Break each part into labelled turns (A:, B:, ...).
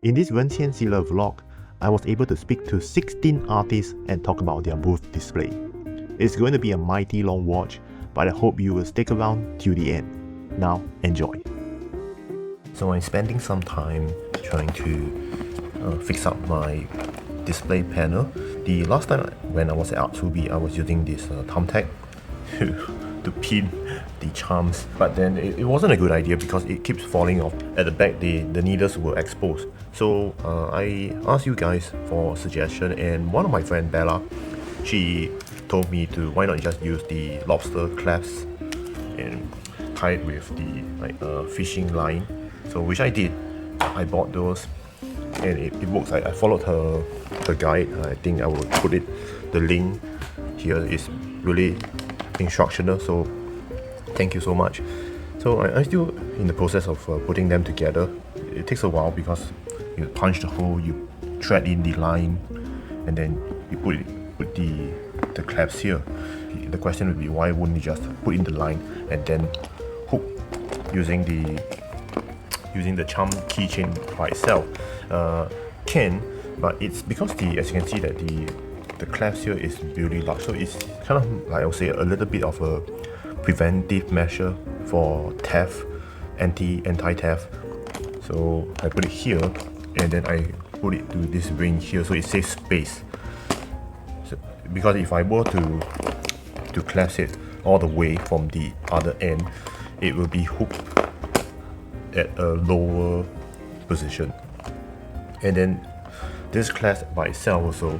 A: In this仁茜嘻乐vlog, I was able to speak to 16 artists and talk about their booth display. It's going to be a mighty long watch, but I hope you will stick around till the end. Now, enjoy. So I'm spending some time trying to fix up my display panel. The last time when I was at Art2B, I was using this thumbtack to pin the charms, but then it wasn't a good idea because it keeps falling off. At the back, the needles were exposed. So I asked you guys for a suggestion, and one of my friend Bella, she told me to why not just use the lobster clasps and tie it with the fishing line. So which I did. I bought those and it works. I followed her guide. I think I will put it, the link here is really instructional, so thank you so much. So I'm still in the process of putting them together. It takes a while because you punch the hole, you thread in the line, and then you put the clasps here. The question would be, why wouldn't you just put in the line and then hook using the charm keychain by itself? Can, but it's because as you can see that the clasp here is really large, so it's kind of like I would say a little bit of a preventive measure for theft, anti-theft. So I put it here, and then I put it to this ring here, so it saves space. So, because if I were to clasp it all the way from the other end, it will be hooked at a lower position, and then this clasp by itself also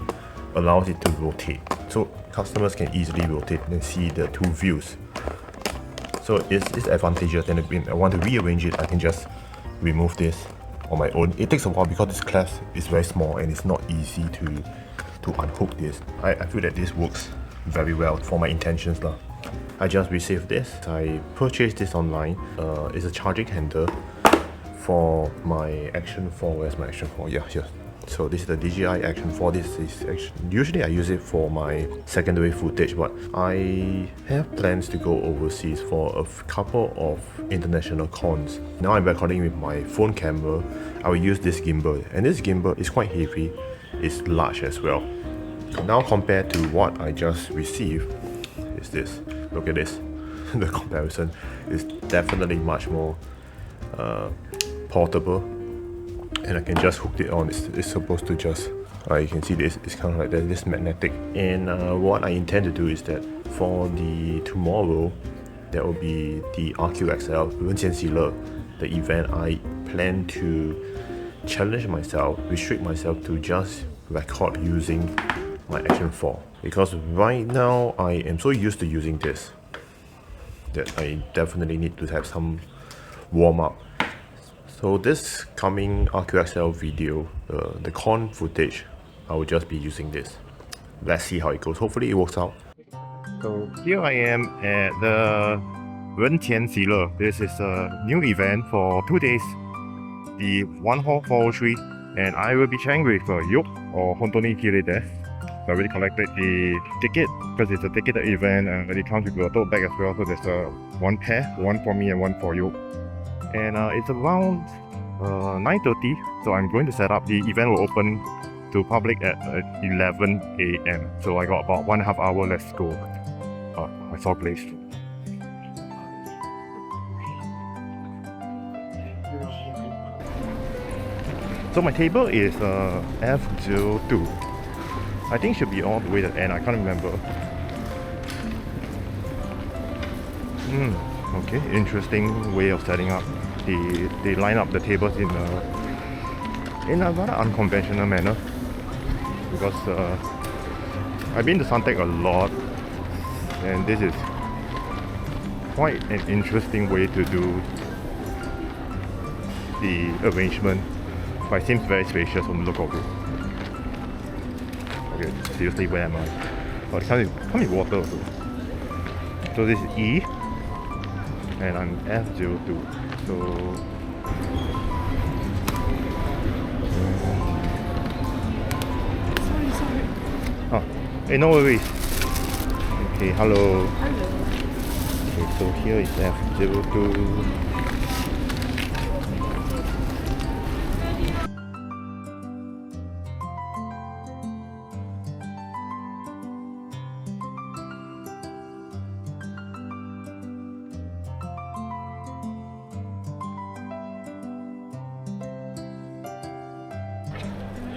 A: allows it to rotate, so customers can easily rotate and see the two views. So it's advantageous, and if I want to rearrange it, I can just remove this on my own. It takes a while because this clasp is very small and it's not easy to unhook this. I feel that this works very well for my intentions lah. I just received this. I purchased this online. It's a charging handle for my Action 4. Where's my Action 4? Yeah, here. So this is the DJI Action 4. This is usually I use it for my secondary footage, but I have plans to go overseas for a couple of international cons. Now I'm recording with my phone camera. I will use this gimbal, and this gimbal is quite heavy. It's large as well. Now compared to what I just received, is this. Look at this. The comparison is definitely much more portable, and I can just hook it on. It's supposed to just you can see this, it's kind of like this magnetic. And what I intend to do is that for the tomorrow, that will be the RQXL 仁茜嘻乐 the event. I plan to challenge myself, restrict myself to just record using my Action 4, because right now I am so used to using this that I definitely need to have some warm up. So this coming RQXL video, the con footage, I will just be using this. Let's see how it goes. Hopefully it works out. So here I am at the 仁茜嘻乐. This is a new event for 2 days, the 1 hall 403, and I will be chatting with Yok or hontonikireidesu. I already collected the ticket because it's a ticketed event, and it comes with a tote bag as well. So there's one pair, one for me and one for you. And it's around 9:30, so I'm going to set up. The event will open to public at 11 a.m. So I got about 1.5 hours. Let's go. I saw Glace. So my table is F02. I think it should be all the way to the end. I can't remember. Okay, interesting way of setting up. They line up the tables in a rather unconventional manner, because I've been to Suntec a lot, and this is quite an interesting way to do the arrangement, but it seems very spacious from the look of it. Okay, seriously, where am I? Oh, it comes with water also. So this is E, and I'm F02. So sorry. Oh, hey, no worries. Okay, hello. Okay, so here is F02.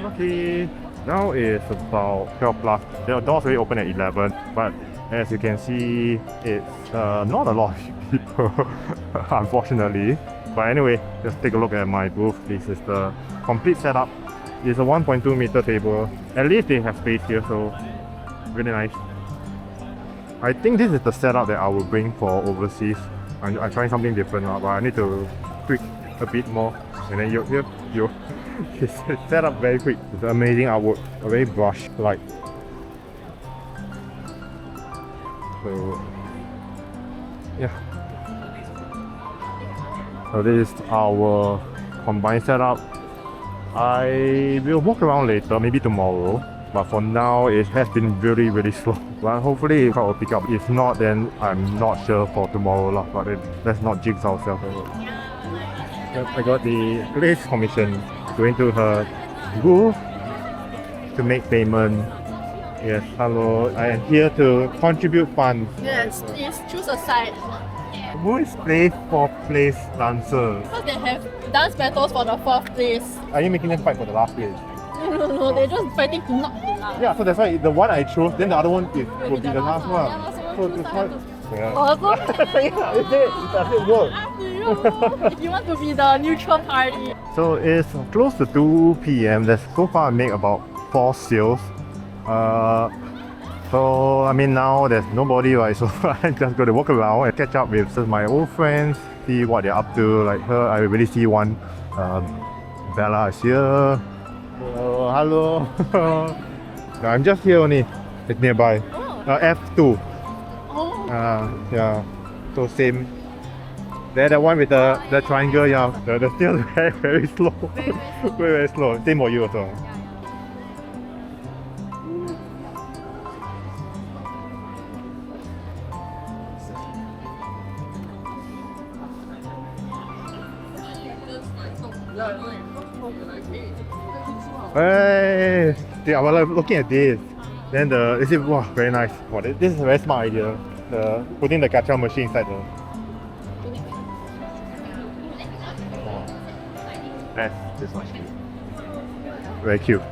A: Okay, now it's about 12 plus. The doors already open at 11, but as you can see, it's not a lot of people, unfortunately. But anyway, just take a look at my booth. This is the complete setup. It's a 1.2 meter table. At least they have space here, so really nice. I think this is the setup that I will bring for overseas. I'm trying something different now, but I need to tweak a bit more. And then you it's set up very quick. It's amazing artwork, a very brush-like. So yeah. So this is our combined setup. I will walk around later, maybe tomorrow. But for now, it has been really slow. But hopefully it will pick up. If not, then I'm not sure for tomorrow lah. But let's not jinx ourselves. I got the glaze commission going to her booth to make payment. Yes, hello. I am here to contribute funds.
B: Yes, please choose a side.
A: Who is place for place dancer?
B: Because they have dance battles for the fourth place.
A: Are you making them fight for the last place?
B: No, they're just fighting to not be last.
A: Yeah, so that's why the one I chose, then the other one will be the last one.
B: Yeah,
A: So that's why. Yeah.
B: Also,
A: Does it work?
B: if you want to be the neutral party.
A: So it's close to 2 p.m. So far I made about 4 sales. So I mean now there's nobody, right? So I'm just going to walk around and catch up with some of my old friends, see what they're up to. Like her, I really see one. Bella is here. Hello. I'm just here only. It's nearby. F2.
B: Oh.
A: Yeah. So same. There, the one with the triangle. Yeah. The still very slow. Very slow. Same for you also. Hey, I was looking at this. Then they said, wow, very nice. Wow, this is a very smart idea. Putting the gacha machine inside the. That's this one. Very cute.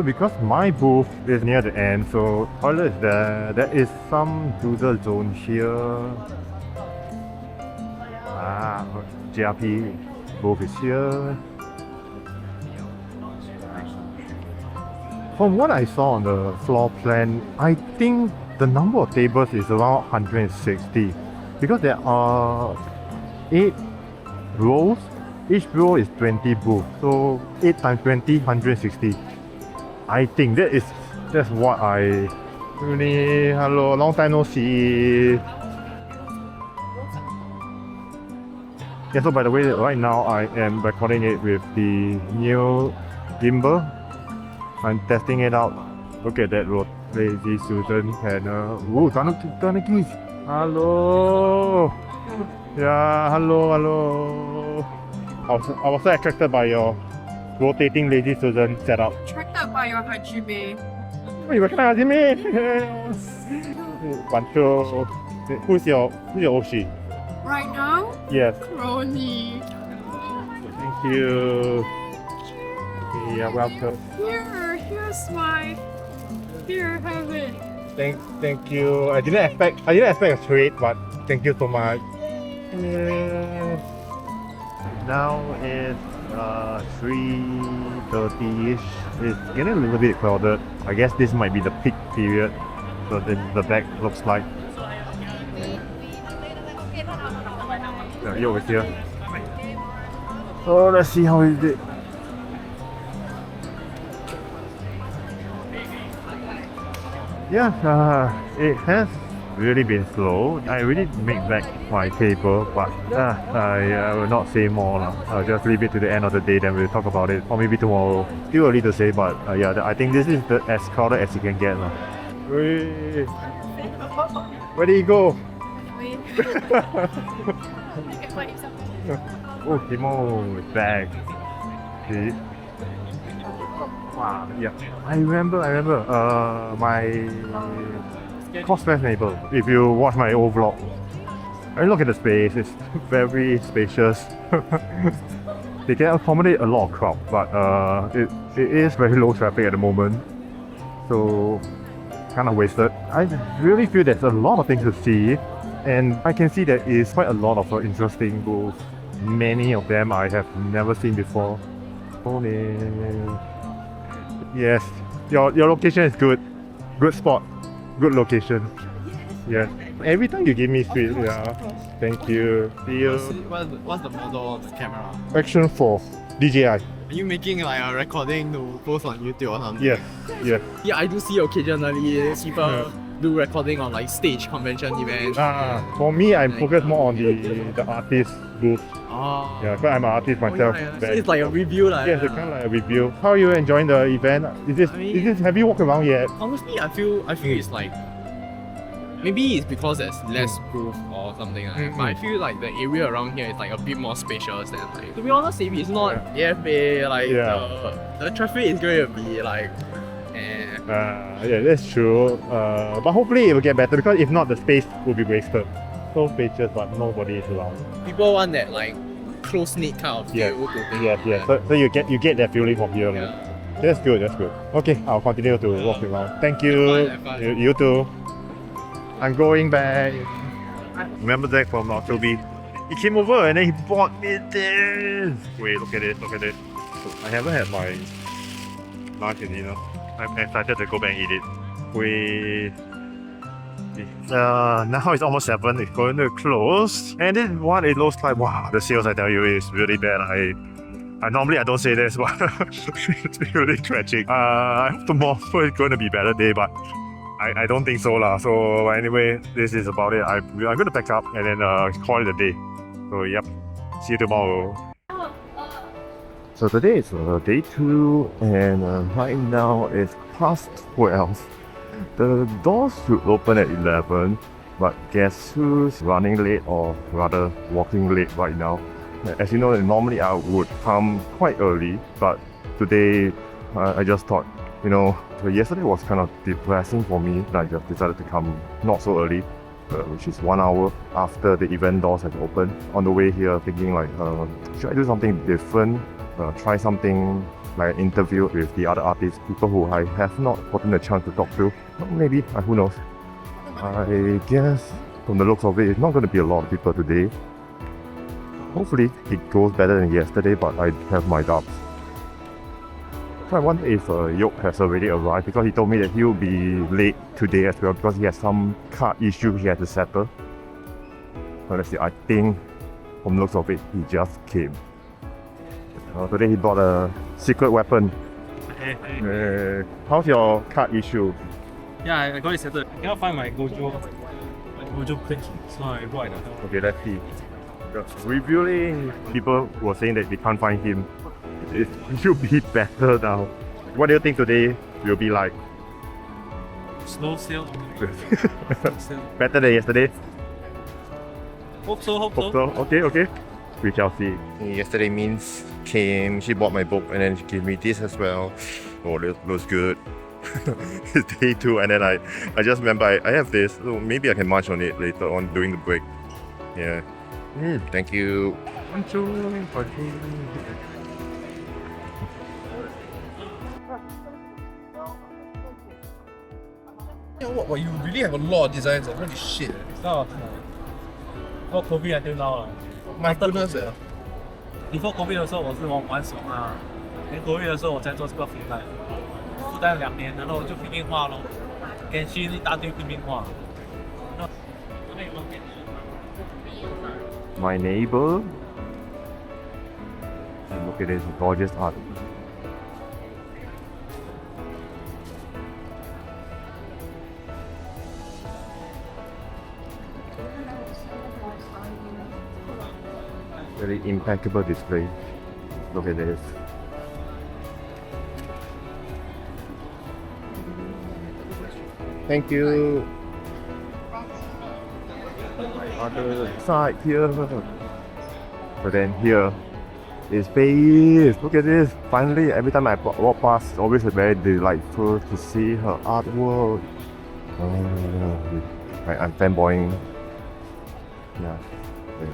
A: Because my booth is near the end, so toilet is there. There is some user zone here. JRP booth is here. From what I saw on the floor plan, I think the number of tables is around 160 because there are 8 rows. Each row is 20 booths, so 8 times 20, 160. I think that's what I really. Hello, long time no see. Yeah, so by the way, right now I am recording it with the new gimbal. I'm testing it out. Look at that road. Lazy Susan and ooh, Tanaki. Hello. Yeah, hello. I was so attracted by your rotating Lazy Susan setup.
B: Attracted by your hajime.
A: Oh, you recognize me? Bancho. Who's your Oshi?
B: Right now?
A: Yes.
B: Roni.
A: Thank you. Yeah, welcome.
B: Here's my. Here, have it.
A: Thank you. I didn't expect a trade, but thank you so much. Now it's 3:30ish. It's getting a little bit crowded. I guess this might be the peak period. So the back looks like. You over here. So let's see how is it. Yeah, it has really been slow. I really make back my table, but I will not say more. I'll just leave it to the end of the day, then we'll talk about it. Or maybe tomorrow. Too early to say, but yeah, I think this is as crowded as you can get. Where did he go? Oh, Timo is back. See? Wow, yeah. I remember my Cosplay neighbor. If you watch my old vlog, I look at the space, it's very spacious. they can accommodate a lot of crowd, but it is very low traffic at the moment, so kind of wasted. I really feel there's a lot of things to see, and I can see there is quite a lot of interesting booths. Many of them I have never seen before. Yes, your location is good. Good spot. Good location. Yeah. Every time you give me sweet, yeah. Thank you. See you.
C: What's the model of the camera?
A: Action 4. DJI.
C: Are you making like a recording to post on YouTube or something?
A: Yes. Yes.
C: Yeah, I do see occasionally people do recording on like stage convention events.
A: For me, I'm focused more on the artist booth.
C: Oh.
A: Yeah, because I'm an artist myself.
C: So it's like a review, like.
A: Yes, it's kind of like a review. How are you enjoying the event? Have you walked around yet?
C: Honestly, I feel it's like maybe it's because there's less booth or something like that. But I feel like the area around here is like a bit more spacious than like. To be honest, if it's not AFA, like the traffic is going to be like.
A: Yeah, that's true. But hopefully it will get better, because if not, the space will be wasted. So spacious, but nobody is around.
C: People want that like close-knit kind of feel to things.
A: Yes. So you get that feeling from here. Yeah. That's good. Okay, I'll continue to walk around. Thank you.
C: Have fun.
A: You too. I'm going back. Remember Zach from October? He came over and then he bought me this. Wait, look at it. I haven't had my lunch and dinner. I'm excited to go back and eat it. Now it's almost 7, it's going to close. And this is what it looks like. Wow, the sales, I tell you, is really bad. I normally I don't say this, but it's really tragic. I hope tomorrow is going to be a better day, but I don't think so lah. So anyway, this is about it. I'm going to pack up and then call it a day. So yep, see you tomorrow. So today is day 2, and right now it's past 12. The doors should open at 11, but guess who's running late, or rather walking late right now? As you know, normally I would come quite early, but today I just thought, so yesterday was kind of depressing for me. I just decided to come not so early, which is 1 hour after the event doors had opened. On the way here, thinking like, should I do something different? Try something like an interview with the other artists, people who I have not gotten a chance to talk to. Maybe, who knows. I guess from the looks of it, it's not going to be a lot of people today. Hopefully it goes better than yesterday, but I have my doubts. So I wonder if Yoke has already arrived, because he told me that he will be late today as well, because he has some card issue he has to settle. So let's see, I think from the looks of it, he just came. Today he bought a secret weapon. How's your card issue?
D: Yeah, I got it settled. I cannot find my Gojo plate, so I bought it.
A: Okay, let's see. Reviewing, people were saying that they can't find him. It should be better now. What do you think today will be like?
D: Slow sale.
A: Better than yesterday?
D: Hope so.
A: Okay. We shall see. Yesterday Means came, she bought my book and then she gave me this as well. Oh, this looks good. It's day 2, and then I just remember I have this, so maybe I can munch on it later on during the break. Yeah. Thank you.
E: Wow, you really have a lot of designs. Holy shit.
D: So, before COVID until now,
E: My goodness.
D: before COVID 的时候我是玩手嘛，连 COVID 的时候我在做这个福袋，负担2年，然后就拼命画咯，连续一大堆拼命画。
A: My neighbor. And look at this gorgeous art. Very impeccable display. Look at this. Thank you. Other side here. But then here is face. Look at this. Finally, every time I walk past, it's always very delightful to see her artwork. I'm fanboying. Yeah.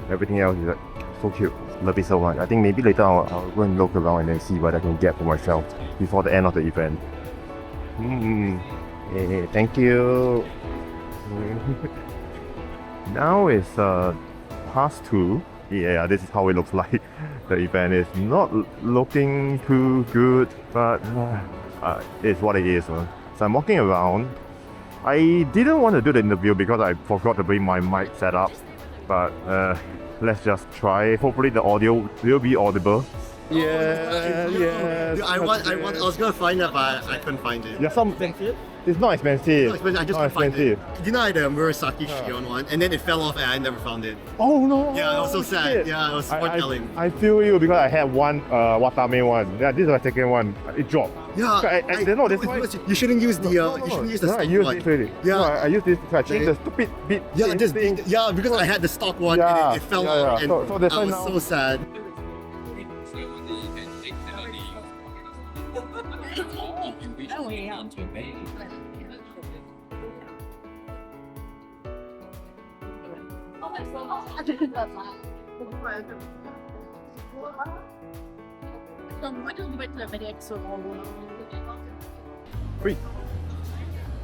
A: Everything else is like so cute. love it so much. I think maybe later I'll go and look around and then see what I can get for myself before the end of the event. Hey, thank you. Now it's past 2. Yeah, this is how it looks like. The event is not looking too good, but it's what it is. So I'm walking around. I didn't want to do the interview because I forgot to bring my mic set up, but let's just try. Hopefully the audio will be audible. Yeah.
F: I was gonna find it, but I couldn't find it.
A: Yeah, it's not expensive.
F: No, I just couldn't find it. You know, I had the Murasaki Qian one, and then it fell off, and I never found it.
A: Oh no!
F: Yeah, I was so sad.
A: Shit.
F: Yeah, I was telling.
A: I feel you because I had one Watame one. Yeah, this is my second one. It dropped.
F: Yeah, you shouldn't use the you shouldn't use the
A: no,
F: stock
A: I use
F: one.
A: this already.
F: Yeah.
A: No, I use this to change the stupid bit.
F: Yeah,
A: thing.
F: because I had the stock one
A: Yeah,
F: and it fell
A: yeah,
F: off,
A: yeah.
F: and
A: So that's
F: I
A: why
F: was
A: now-
F: so sad.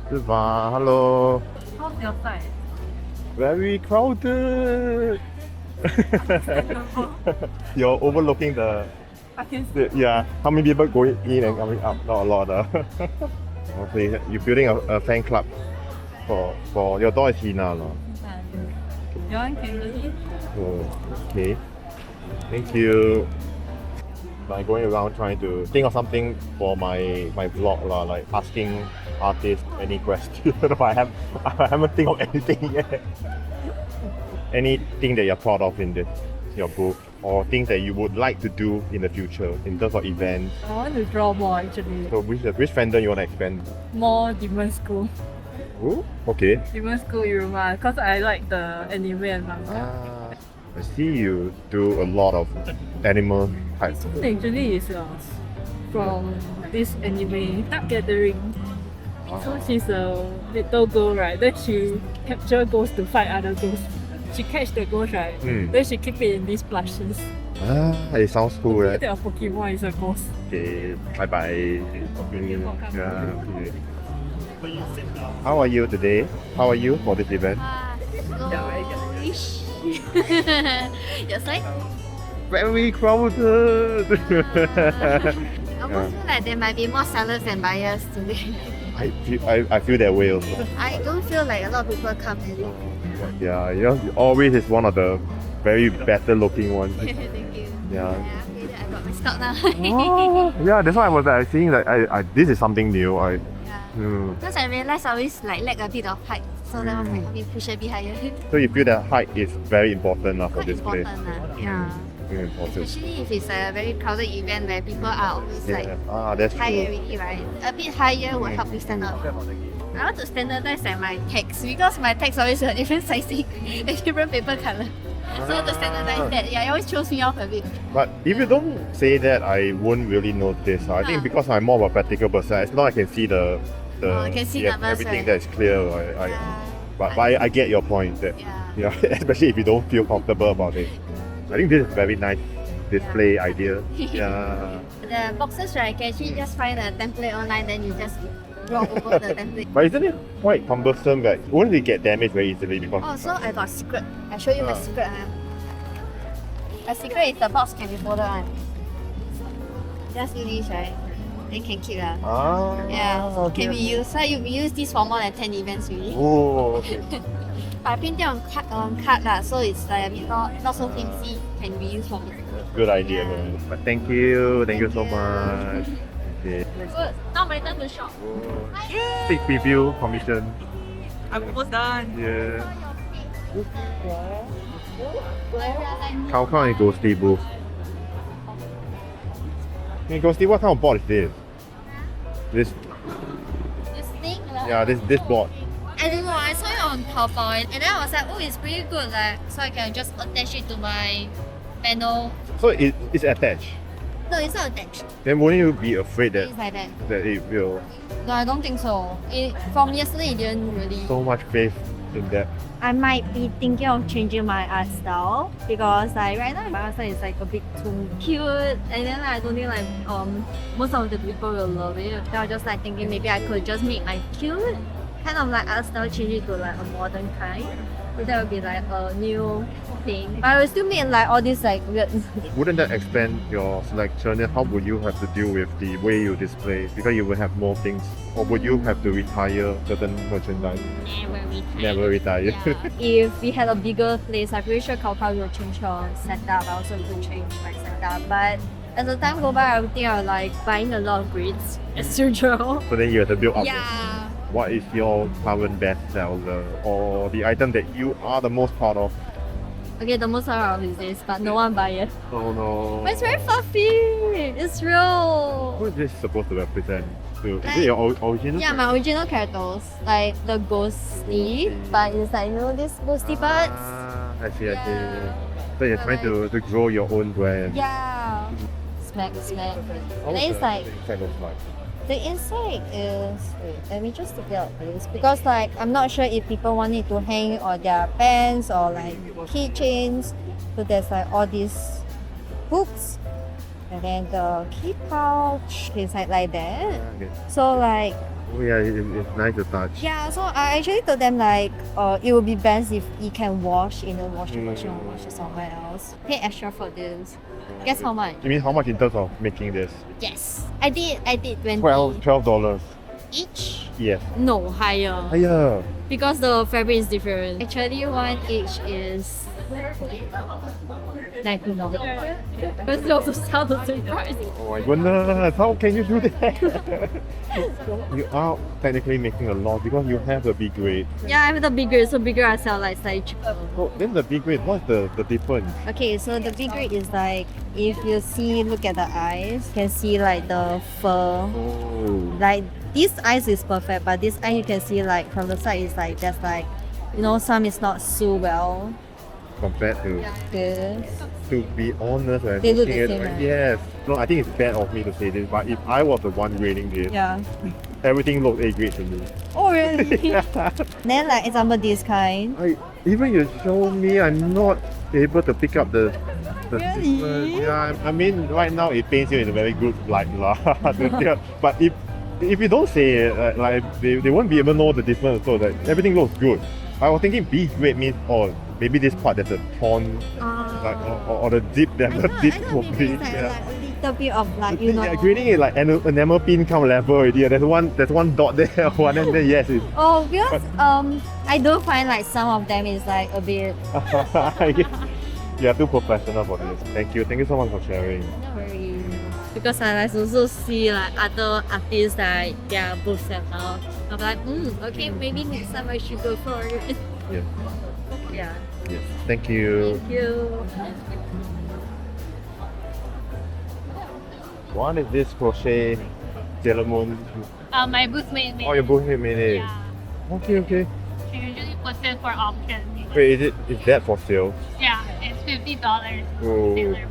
A: Hello.
B: How's your side?
A: Very crowded. You're overlooking the.
B: I can see.
A: Yeah, how many people going in and coming out? Not a lot. Okay, you're building a fan club for your dog is Hina.
B: You want candy?
A: Oh, okay. Thank you. I'm going around trying to think of something for my vlog, like asking artists any question. But I haven't think of anything yet. Anything that you're proud of in your booth, or things that you would like to do in the future in terms of events.
B: I want to draw more actually.
A: So which fandom you want to expand?
B: More Demon School.
A: Oh, okay.
B: Demon School Iruma, because I like the anime and manga.
A: I see you do a lot of animal types.
B: Actually, it's from this anime Dark Gathering. So she's a little girl, right? Then she capture ghosts to fight other ghosts. She catch the ghost, right? Then she keep it in these plushes.
A: It sounds cool, right?
B: Instead of Pokemon, it's a ghost.
A: Okay, bye bye.
B: welcome.
A: Yeah, okay. How are you today? How are you for this event?
G: Your side?
A: Very crowded.
G: I almost feel like there might be more sellers than buyers today.
A: I feel that way also.
G: I don't feel like a lot of people come in.
A: Yeah, you know, always is one of the very better looking ones.
G: Thank you.
A: Yeah.
G: Okay, I got my stock now.
A: Yeah, that's why I was seeing that this is something new.
G: Because I realized I always lack a bit of height. So that was like, push a bit higher.
A: So you feel that height is very important for
G: Quite
A: this place.
G: important. Yeah.
A: Very important.
G: Especially if it's a very crowded event where people are always
A: That's
G: high
A: true.
G: already, right? A bit higher will help you stand out. I want to standardize my text because my text always a different sizing and different paper color. So to standardize that, it always throws me off a bit.
A: But if you don't say that, I won't really notice. I think because I'm more of a practical person, it's not I can see the
G: I can see numbers,
A: everything
G: right?
A: that's clear. But I get your point that especially if you don't feel comfortable about it. I think this is very nice display idea. Yeah.
G: The boxes, right, you can actually just find a template online, then you just draw over the template.
A: But isn't it quite cumbersome? Like, won't it get damaged very easily? Because
G: Oh, so I got secret. I show you my secret. A secret is the box can be folded on. Just do this, right? Then can keep
A: okay.
G: can be used. So you use this for more than 10 events really.
A: Oh, okay.
G: I print it on card lah, so it's like a bit not so flimsy. Can be used for more.
A: Good idea. Man. But thank you so much. Okay.
G: So now my turn to shop.
A: Big preview commission.
B: I'm almost done.
A: Yeah. Count and Ghostie booth. Hey Ghostie, what kind of board is this? This
G: This thing lah.
A: yeah, this board.
G: I don't know, I saw it on Taobao and then I was like, oh, it's pretty good, like, so I can just attach it to my panel.
A: So it's attached.
G: No, it's not attached.
A: Then wouldn't you be afraid that
G: It's like that.
A: it will
G: No, I don't think so. From yesterday, it didn't really.
A: so much faith in that?
G: I might be thinking of changing my art style because like right now my art style is like a bit too cute, and then I don't think like most of the people will love it. So I was just like thinking maybe I could just make my cute kind of like art style, change it to like a modern kind. So that would be like a new thing. But I will still make like all these like weird.
A: Wouldn't that expand your selection? And how would you have to deal with the way you display? Because you will have more things. Or would you have to retire certain merchandise? Never retire.
G: Yeah. If we had a bigger place, I'm pretty sure Kao will change her setup. I also will change my setup. But as the time go by, I would think I would like buying a lot of grids as usual.
A: So then you have to build up.
G: Yeah.
A: What is your current best seller or the item that you are the most proud of?
G: Okay, the most proud of is this, but no one buy it.
A: Oh no.
G: But it's very fluffy. It's real.
A: What is this supposed to represent? Is it your original?
G: Yeah, my original characters, like the ghosty, but it's like, you know, these ghosty birds.
A: I see. So you're trying to grow your own brand.
G: Yeah. Smack. And then it's like,
A: inside looks like.
G: the inside is, wait, let me just take out this because like I'm not sure if people want it to hang on their pants or like keychains. So there's like all these hooks, and then the key pouch inside like that.
A: Okay.
G: So like,
A: Oh yeah, it's nice to touch.
G: yeah, so I actually told them like it would be best if you can wash in a washing machine or wash it somewhere else. Pay extra for this. Guess how much?
A: You mean how much in terms of making this?
G: Yes. I did $20
A: $12.
G: each.
A: Yes.
G: No, higher.
A: Higher.
G: Because the fabric is different. Actually, one each is $19. But they also sell the same price.
A: Oh my goodness, how can you do that? You are technically making a loss because you have the B grade.
G: Yeah, I have the big grade, so bigger I sell like slightly cheaper.
A: So then the B grade, what's the difference?
G: Okay, so the big grade is like, if you see, look at the eyes, you can see like the fur.
A: Oh.
G: Like this eyes is perfect, but this eye you can see like from the side is like there's like, you know, some is not so well.
A: Compared to,
G: This.
A: to be honest, I'm
G: They look
A: looking
G: the
A: at-
G: same, right?
A: Yes. No, I think it's bad of me to say this, but if I was the one grading this,
G: Yeah.
A: everything looks A grade to me.
G: Oh really? Then like example this kind.
A: Even you show me, I'm not able to pick up the
G: Really?
A: difference. Yeah, I mean, right now it paints you in a very good light, lah. Yeah, but if you don't say it, like they won't be able to know the difference. So that everything looks good. I was thinking B grade means maybe this part there's a torn, like or the dip there's a dip
G: I
A: for
G: thought
A: me.
G: maybe it's like,
A: Yeah.
G: like a little bit of like, you know.
A: Yeah, grading it like enamel pin kind of level already. There's one dot there, one and then yes, it's.
G: Oh, because I do find like some of them is like a bit.
A: You are too professional for this. Thank you so much for sharing.
G: No worries. Because I like also see like other artists like their booth set out. I'm like, okay, maybe next time I should go for it.
A: Yes.
G: Yeah.
A: Yes. Thank you.
G: Thank you.
A: What is this crochet Sailor Moon?
H: My booth made
A: Oh, your booth made it.
H: Yeah.
A: Okay.
H: She usually puts it for auction.
A: Wait, is that for sale?
H: Yeah, it's $50.
A: Oh.
H: Sailor.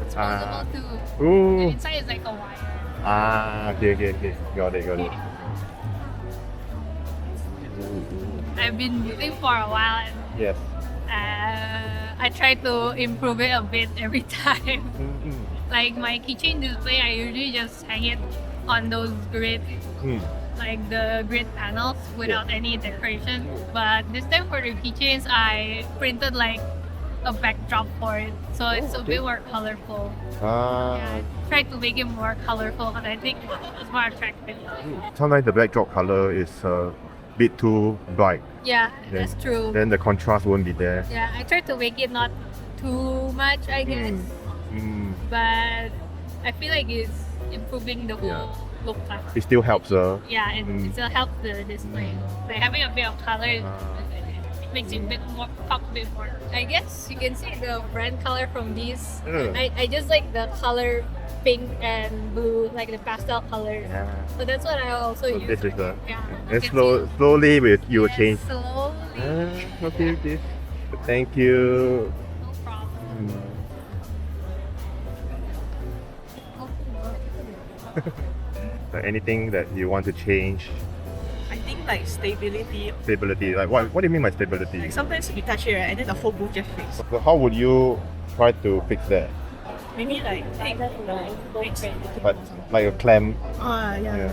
H: It's
A: Ah.
H: foldable too.
A: Ooh.
H: The inside is like a wire.
A: Okay. Got it.
H: I've been using for a while and
A: Yes.
H: I try to improve it a bit every time.
A: Mm-hmm.
H: Like my keychain display, I usually just hang it on those grid, like the grid panels without any decoration. But this time for the keychains, I printed like a backdrop for it, so it's a bit more colorful. Yeah, I tried to make it more colorful because I think it's more attractive.
A: Sometimes the backdrop color is a bit too bright.
H: Yeah, that's true.
A: Then the contrast won't be there.
H: Yeah, I tried to make it not too much, I guess, but I feel like it's improving the whole look.
A: It still helps.
H: Yeah, it still helps the display. Like having a bit of color makes it a bit more pop a bit more. I guess you can see the brand color from these. I just like the color pink and blue, like the pastel color.
A: Yeah.
H: So that's what I also use.
A: This is the.
H: Yeah.
A: And
H: You can see-
A: slowly you will change.
H: Slowly.
A: Okay. Thank you.
H: No problem.
A: Anything that you want to change?
H: I
B: think like stability.
A: Stability. Like what do you mean by stability?
B: Like sometimes you touch it right, and then the whole booth just shakes.
A: So how would you try to fix that?
B: Maybe like take the weights.
A: Like a clamp.
B: Yeah.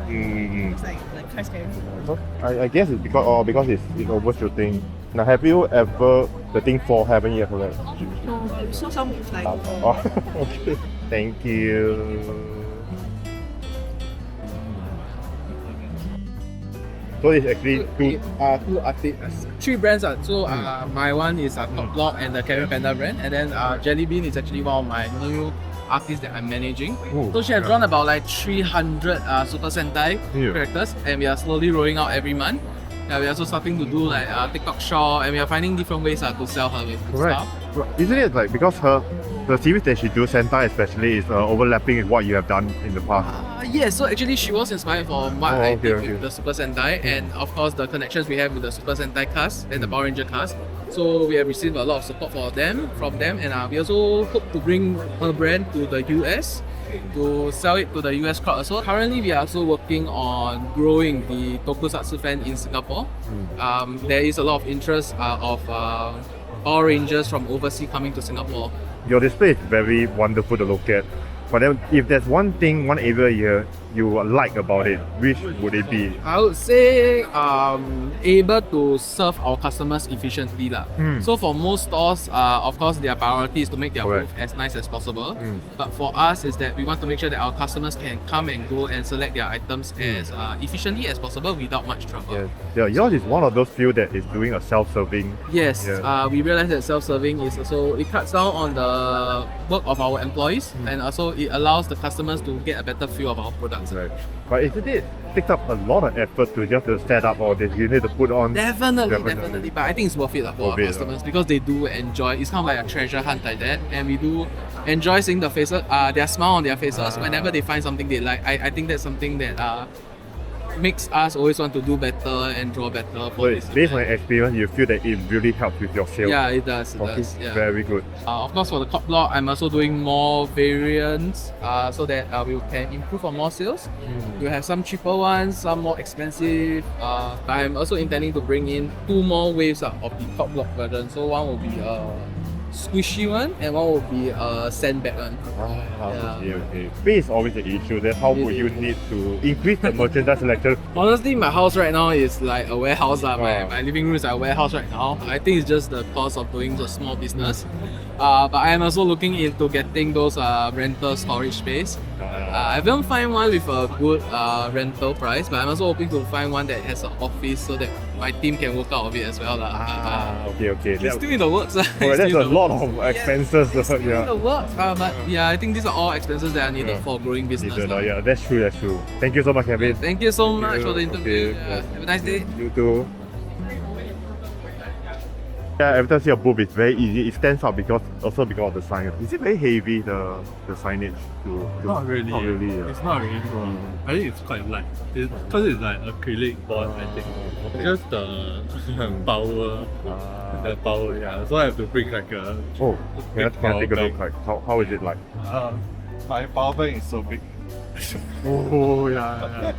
A: Mm.
B: It's like quite scary.
A: So I guess it's because it's overshooting. Now have you ever the thing fall haven't you ever?
B: No, so some like.
A: Oh, okay. Thank you. So it's actually two.
C: Two artists, 3 brands. So my one is Top Block and the Carrier Panda brand, and then Jelly Bean is actually one of my new artists that I'm managing.
A: Ooh,
C: so she has drawn about like 300 Super Sentai characters, and we are slowly rolling out every month. We're also starting to do like TikTok shop, and we are finding different ways to sell her with stuff.
A: Isn't it like because the series that she do, Sentai especially, is overlapping with what you have done in the past?
C: Yes, so actually she was inspired from what I did with the Super Sentai, and of course the connections we have with the Super Sentai cast and the Power Ranger cast. So we have received a lot of support from them, and we also hope to bring her brand to the US to sell it to the US crowd. So currently we are also working on growing the tokusatsu fan in Singapore. There is a lot of interest of Power Rangers from overseas coming to Singapore.
A: Your display is very wonderful to look at. But then if there's one area here you like about it, which would it be?
C: I would say able to serve our customers efficiently. So for most stores, of course their priority is to make their booth as nice as possible. But for us is that we want to make sure that our customers can come and go and select their items as efficiently as possible without much trouble.
A: Yeah, yours is one of those few that is doing a self-serving.
C: Yes, we realize that self-serving is also, it cuts down on the work of our employees, and also it allows the customers to get a better feel of our products.
A: Right. But isn't it takes up a lot of effort to just set up all this? You need to put on.
C: Definitely. But I think it's worth it for our customers because they do enjoy. It's kind of like a treasure hunt like that, and we do enjoy seeing the faces, their smile on their faces whenever they find something they like. I think that's something that makes us always want to do better and draw better.
A: Based on your experience, you feel that it really helps with your sales?
C: Yeah, it does. Yeah.
A: Very good.
C: Of course, for the top block, I'm also doing more variants so that we can improve on more sales. We have some cheaper ones, some more expensive. But I'm also intending to bring in 2 more waves of the top block version. So one will be squishy one, and one will be a sandbag one.
A: Okay. Space is always an issue. Then how would you need to increase the merchandise selection?
C: Honestly, my house right now is like a warehouse. My living room is like a warehouse right now. I think it's just the cost of doing a small business. But I am also looking into getting those rental storage space. I haven't find one with a good rental price, but I'm also hoping to find one that has an office so that my team can work out of it as well.
A: Okay.
C: It's still in the works.
A: That's a lot of expenses.
C: It's still in the works. But yeah, I think these are all expenses that are needed for growing business.
A: Yeah, that's true. Thank you so much, Kevin.
C: Thank you so much for the interview. Have a nice day.
A: You too. Yeah, every time I see a booth, it's very easy. It stands out because of the signage. Is it very heavy, the signage?
D: Not really.
A: Yeah.
D: It's not really. I think it's quite light. Because it's like acrylic board, I think. Just the power. The power, yeah. So I have to bring like a.
A: Oh, can I take a look? Like, how is it like?
D: My power bank is so big.
A: Oh, yeah.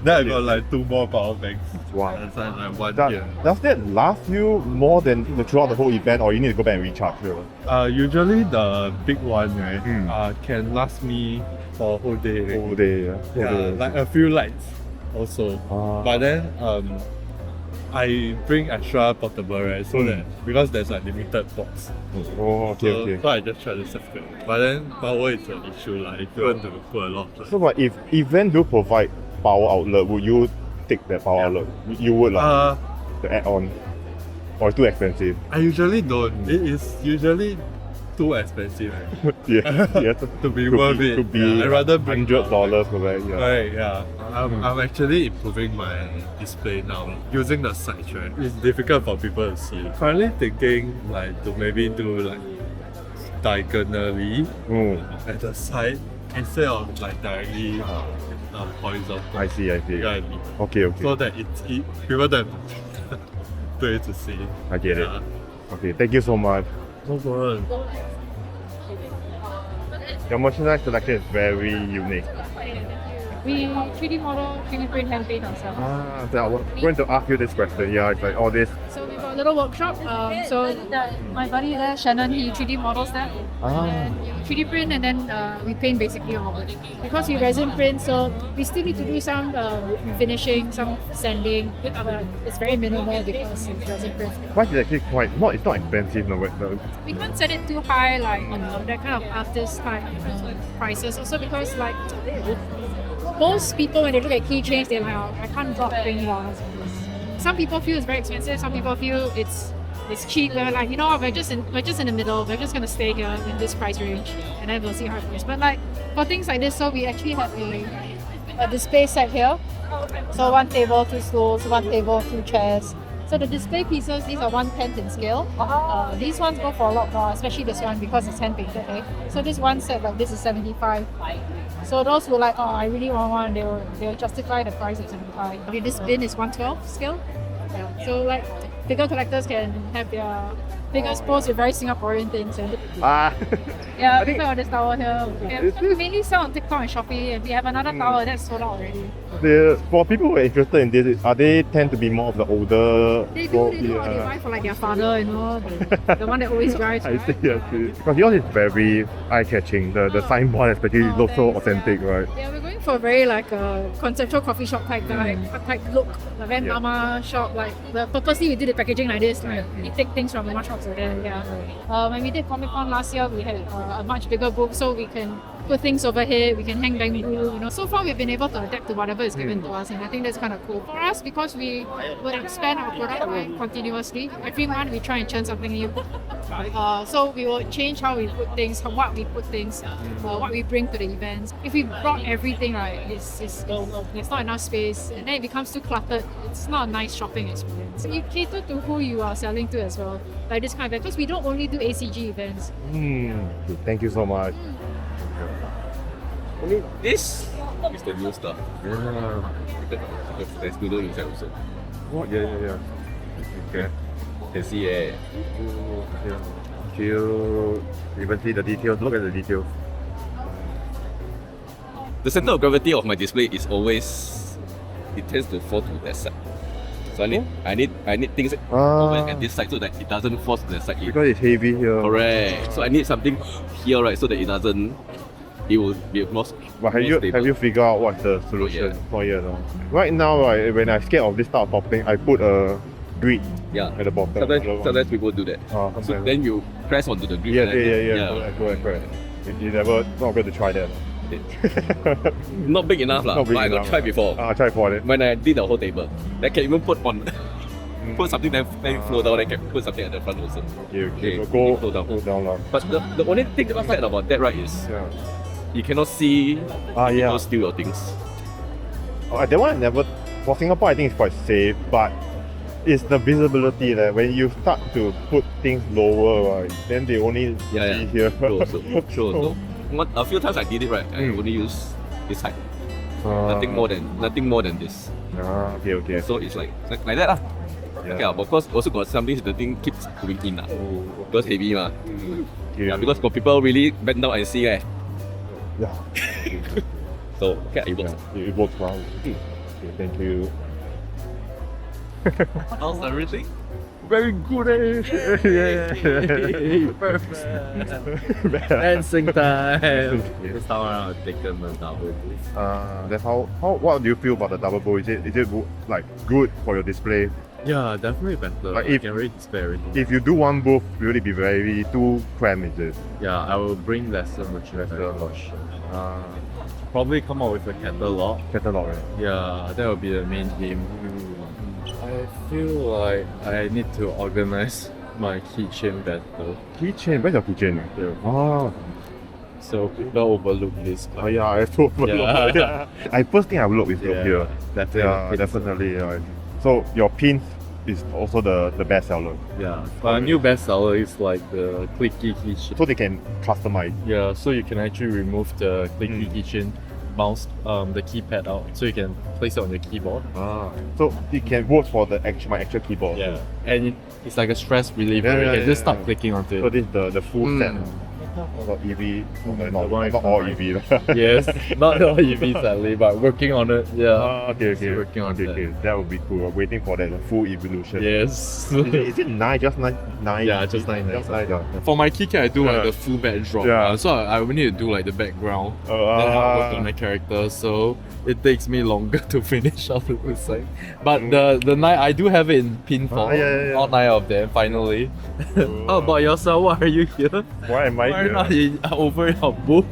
D: Then I got like 2 more power banks.
A: Wow.
D: That's like one here.
A: Does that last you more than throughout the whole event, or you need to go back and recharge?
D: Usually the big one, right, can last me for a whole day.
A: Whole day,
D: yeah. Like a few lights also. But then I bring extra portable, right? So that because there's a limited box.
A: Okay.
D: So I just try to separate. But then power is an issue, like if you want to put a lot.
A: So, but if event do provide power outlet, would you take that power outlet? You would like the add-on, or too expensive?
D: I usually don't. It is usually too expensive.
A: To
D: be worth it.
A: To be
D: I'd rather bring
A: $100 for that. Yeah.
D: Right, yeah. I'm actually improving my display now using the sides, right? It's difficult for people to see. Currently thinking like to maybe do like diagonally at the side instead of like directly horizontal.
A: I see.
D: You know what I mean?
A: Okay.
D: So that people don't do it to see.
A: I get it. Okay, thank you so much.
D: No problem.
A: Your merchandise selection is very unique.
B: We 3D model, 3D print, hand paint ourselves.
A: So I was going to ask you this question. Yeah, it's like all this.
B: So we've got a little workshop. So my buddy there, Shannon, he 3D models that. And 3D print and then we paint basically all of it. Because we resin print, so we still need to do some finishing, some sanding. It's very minimal because it's resin print.
A: Price is actually it's not expensive, no.
B: We can't set it too high, like that kind of artist type prices. Also because like most people when they look at keychains, they're like, oh, I can't drop $20 on this. Some people feel it's very expensive. Some people feel it's cheap. We're like, you know what, we're just in the middle. We're just gonna stay here in this price range, and then we'll see how it goes. But like for things like this, so we actually have a display set here. So 1 table, 2 stools, 1 table, 2 chairs. So the display pieces, these are 1/10 in scale. These ones go for a lot more, especially this one because it's hand painted. Eh? So this one set like this is 75. So those who like, oh, I really want one, they'll justify the price at 75. This bin is 1/12 scale. Yeah. So like bigger collectors can have their figures posed with very Singaporean things. Yeah, I think on this tower here. Yeah, we mainly sell on TikTok and Shopee, and we have another tower that's sold out already.
A: For people who are interested in this, are they tend to be more of the older?
B: They do, or they buy for like their father, you know, the one that always drives.
A: I see. Because yours is very eye-catching. The signboard especially looks so authentic, right?
B: Yeah, we're going for a very like a conceptual coffee shop type look, a very mama shop. Like purposely we did the packaging like this. Like we take things from the shops over there. Yeah. When we did Comic Con last year, we had a much bigger booth, so we can put things over here. We can hang bamboo. You know, so far we've been able to adapt to whatever is given to us, and I think that's kind of cool for us because we would expand our product line continuously. Every month we try and churn something new. So we will change how we put things, what we put things, what we bring to the events. If we brought everything, right, there's not enough space, and then it becomes too cluttered. It's not a nice shopping experience. You cater to who you are selling to as well, like this kind of event, because we don't only do ACG events.
A: Thank you so much.
C: This is the new stuff. There's noodle inside also.
A: Oh, yeah. Okay.
C: You can see it.
A: Cute. Even see the details. Look at the details.
C: The center of gravity of my display is always, it tends to fall to that side. So I need things over at this side so that it doesn't fall to the side.
A: Because it's heavy here.
C: Correct. So I need something here, right, so that it will be more.
A: But have you figured out what's the solution? No. Right now, right, when I'm scared of this type of topping, I put a grid at the bottom.
C: Sometimes people do that. So then you press onto the grid.
A: Yeah. Correct. You never not going to try that.
C: Not big enough, but I got tried before.
A: I tried for it.
C: When I did the whole table, I can even put something then flow down, then can put something at the front also.
A: Okay. Go down.
C: But the only thing bad about that, right, is you cannot see people steal your things.
A: That one I never. For Singapore, I think it's quite safe, but it's the visibility that when you start to put things lower, right, then they only see here.
C: Sure. A few times I did it, right, I only use this height. Nothing more than this.
A: Okay.
C: So it's like that lah. Yeah, but of course also got some things the thing keeps going in because heavy ma. Yeah, because got people really bend down and see
A: Yeah.
C: So it works.
A: It works well. Okay, thank you.
C: How's everything?
A: Very good.
C: Perfect. Dancing time. This time around I've taken the double bowl.
A: That's how what do you feel about the double bowl? Is it like good for your display?
C: Yeah, definitely better.
A: Like
C: if you can really display everything.
A: If you do one booth, will it be very too cramped? Is it?
C: Yeah, I will bring lesser merchandise. Probably come up with a catalog.
A: Right?
C: Yeah, that will be the main theme. I feel like I need to organize my keychain better.
A: Keychain? Where's your keychain?
C: Yeah. So people overlook this.
A: I so overlook. I first thing I will look is here. Definitely. So your pins is also the best seller.
C: Yeah. But a new best seller is like the clicky keychain.
A: So they can customize.
C: Yeah. So you can actually remove the clicky keychain, bounce the keypad out, so you can place it on your keyboard.
A: So it can work for my actual keyboard.
C: Yeah. And it's like a stress reliever. You can just start clicking onto it.
A: So this is the full set. About EV, not all EV.
I: Yes, not all EV sadly, but working on it. Yeah.
A: Okay.
I: Working on
A: Okay. That would be cool. I'm waiting for that full evolution.
I: Yes.
A: Is it 9? Just 9?
I: Yeah, just 9.
A: Just 9. Yeah.
I: For my keycap, I do like
A: Yeah.
I: the full backdrop.
A: Yeah.
I: So I will need to do like the background. Then I'll work on the character. So it takes me longer to finish off the design. But the 9, I do have it in pin form.
A: Yeah.
I: All 9 of them finally. How about yourself? Why are you here?
A: Why am I
I: Why
A: here?
I: not over your booth?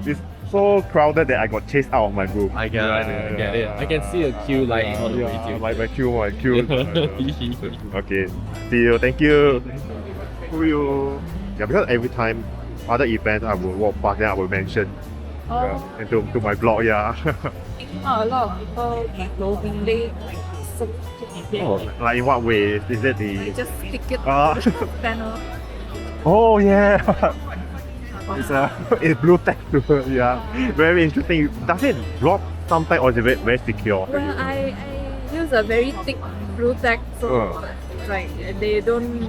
A: It's so crowded that I got chased out of my group.
I: I get it. I can see a queue line all the way to you.
A: My queue. Okay. See you. Thank you. Who you? Yeah, because every time other events I will walk past, then I will mention and to my blog. Yeah.
B: A lot of people like loading late. So
A: Like in what way? Is it
B: they
A: the?
B: just stick it
A: Ah.
B: on the panel.
A: Oh yeah. It's blue tech too. Yeah. Very interesting. Does it drop sometimes or is it very secure?
B: Well, I use a very thick blue tack, so like they don't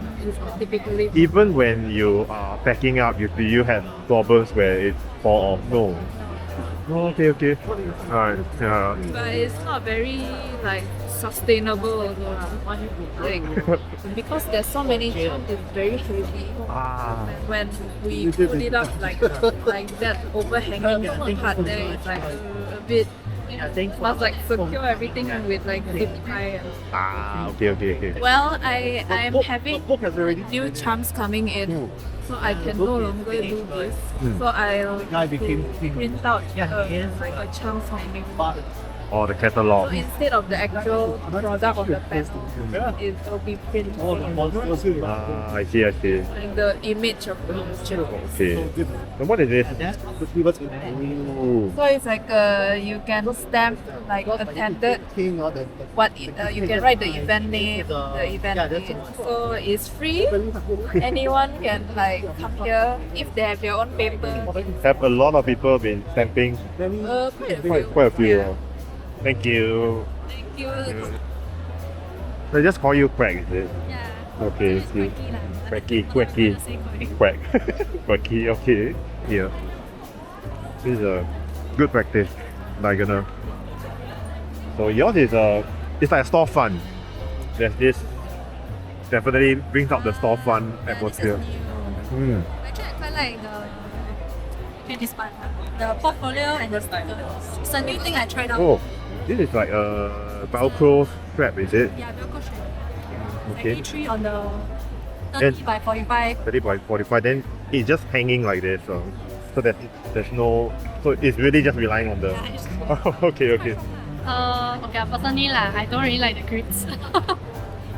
B: typically.
A: Even when you are packing up, do you have problems where it fall off? No. Oh, okay. Alright. Yeah.
B: But it's not very like sustainable also. Like, because there's so many chunks, it's very heavy.
A: Ah.
B: When we put it up like that overhanging part there, it's like a bit. Must like secure everything with like zip tie.
A: Ah. Okay.
B: Well, I am having new chunks coming in, so I can no longer do this. So I'll print out like a chunk from me.
A: Or the
B: So
A: catalog.
B: instead of the actual product on the panel, it will be printed
A: Ah, I see.
B: like the image of the chunk.
A: Okay. So what is this? Ooh.
B: So it's like you can stamp like attended what you can write the event name, So it's free. Anyone can like come here if they have their own paper.
A: Have a lot of people been stamping? Quite a few.
B: Yeah.
A: Thank you.
B: Thank you.
A: They just call you Quack, is it?
G: Yeah.
A: Okay. See. Quacky. Quack. Quacky. Okay. Here. This is a good practice. Diagonal. So yours is it's like a storefront. There's this. Definitely brings up the storefront atmosphere.
G: Actually, I quite like this part. The portfolio and the sticker. It's a new thing I tried out.
A: Oh, this is like a Velcro strap, is it?
G: Yeah, Velcro strap.
A: Okay.
G: Like 3 on the 30
A: Then-
G: by 45.
A: 30 by 45. Then it's just hanging like this. So there's no. So it's really just relying on the.
G: Yeah, it's
A: Okay.
H: Okay, personally I don't really like the grids.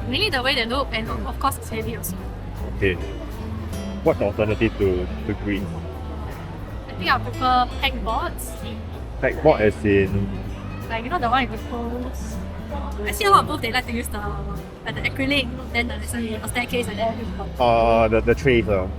H: Really the way they look, and of course it's heavy also.
A: Okay. What's the alternative to green?
H: I think I prefer pegboards.
A: Like what as in?
H: Like the one with the poles. I see a lot of both they like to use the acrylic, then there's a staircase and then
A: The trays.
H: the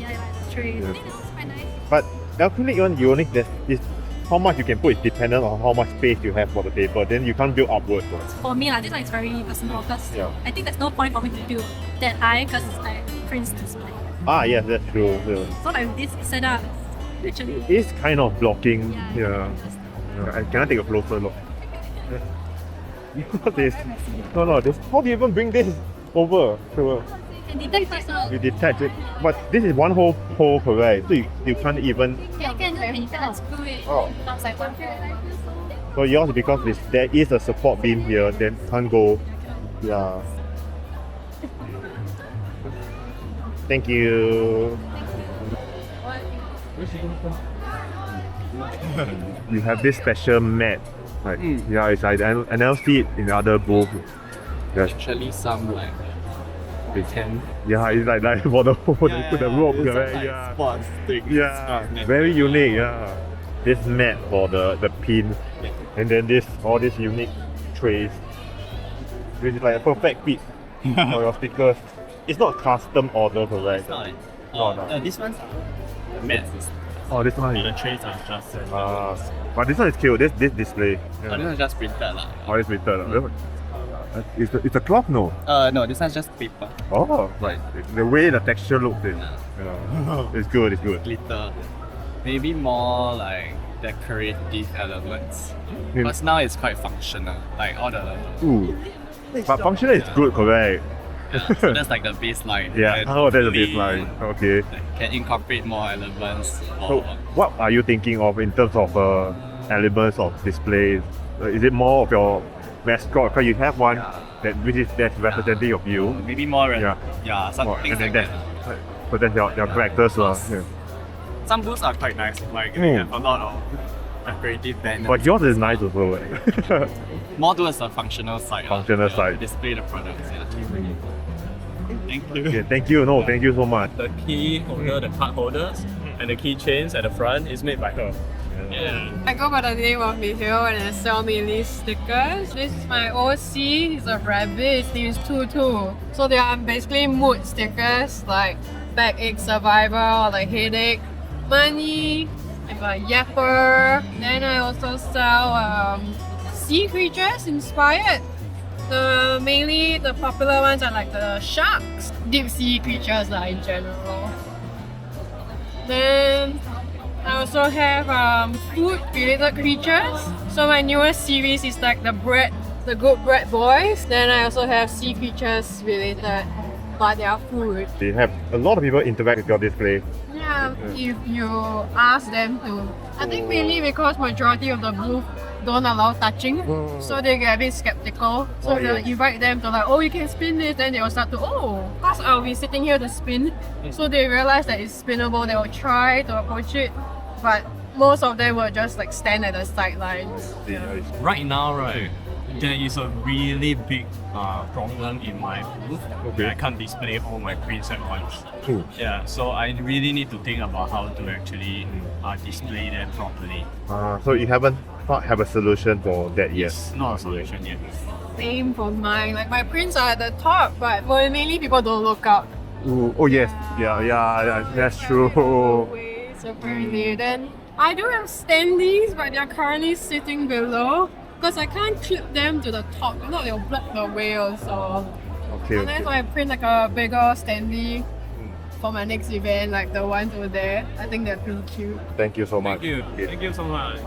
H: trays.
A: Yeah.
H: I think that's quite nice.
A: But acrylic one, you only is how much you can put is dependent on how much space you have for the paper. Then you can't build upwards.
H: For me, this one is very personal because
A: Yeah.
H: I think there's no point for me to build that high because I print display.
A: Ah, yes, that's true. Yeah.
H: So like this setup, actually,
A: It's kind of blocking. Yeah. Can I take a closer look? This. No. This. How do you even bring this over? So,
H: and detect also.
A: you detach it, but this is one whole pole, correct? So you can't even.
H: Yeah, you can screw it outside one.
A: So yours because there is a support beam here, then can't go. Yeah. Thank you. You have this special mat. Like, yeah, it's like I never see it in other booths. Yeah,
I: Actually, some like pretend.
A: yeah, it's like for the put the rope, correct? Yeah.
I: Sports things.
A: Yeah, very unique. Yeah, this mat for the pin, and then all these unique trays. It's like a perfect fit for your stickers. It's not custom order, correct? No.
C: This one's the mats.
A: Oh, this one.
C: The trays are just.
A: But this one is cute. This display.
C: This one's just printed lah.
A: Oh, it's printed. It's a cloth, no?
C: No, this one's just paper.
A: Oh, right. The way the texture looks is, it's good, it's good.
C: Glitter. Maybe more like decorative elements.
A: Mm.
C: Because now it's quite functional. Like all the
A: Ooh. But functional is good, correct?
C: so that's like the baseline.
A: Yeah,
C: And
A: oh, that's the
C: hopefully,
A: baseline. Okay.
C: like, can incorporate more elements.
A: So, what are you thinking of in terms of elements of displays? Is it more of your mascot? Because you have one that's representative of you.
C: Maybe more.
A: Yeah.
C: Some
A: Oh,
C: things
A: and
C: like
A: then
C: that.
A: so that's your characters. Yeah.
C: Some booths are quite nice. Like
A: Mm.
C: you have a lot of decorative banners.
A: But yours is nice also. Eh?
C: More towards the functional side.
A: Functional
C: to
A: side.
C: Display the products. Yeah. Thank you.
A: Okay, thank you. No, thank you so much.
D: The key holder, the card holders, and the keychains at the front is made by her. Yeah.
H: I go by the name of Mihail and I sell mainly stickers. This is my OC, he's a rabbit, his name is Tutu. So they are basically mood stickers like backache survivor or like headache, money, like a yapper. Then I also sell sea creatures inspired. Mainly the popular ones are like the sharks, deep sea creatures in general. Then I also have food related creatures. So my newest series is like the good bread boys. Then I also have sea creatures related, but they are food.
A: You have a lot of people interact with your display.
H: Yeah, if you ask them to. I think mainly because majority of the booth don't allow touching, so they get a bit skeptical. So they'll invite them to like, oh, you can spin this, then they will start to, because I'll be sitting here to spin. So they realize that it's spinnable, they will try to approach it, but most of them will just like stand at the sidelines.
D: Right now, right, there is a really big problem in my booth.
A: Okay.
D: I can't display all my prints at once.
A: Cool.
D: Yeah, so I really need to think about how to actually display them properly.
A: So you haven't have a solution for that yet?
D: It's not a solution yet.
H: Same for mine. Like my prints are at the top, but mainly people don't look up.
A: Ooh, oh yes, yeah, that's true.
H: So apparently, then I do have standees, but they're currently sitting below because I can't clip them to the top. If not, they'll block the way also.
A: Okay,
H: Unless
A: okay.
H: I print like a bigger standee for my next event, like the ones over there. I think they're pretty cute.
A: Thank you so much.
D: Thank you so much.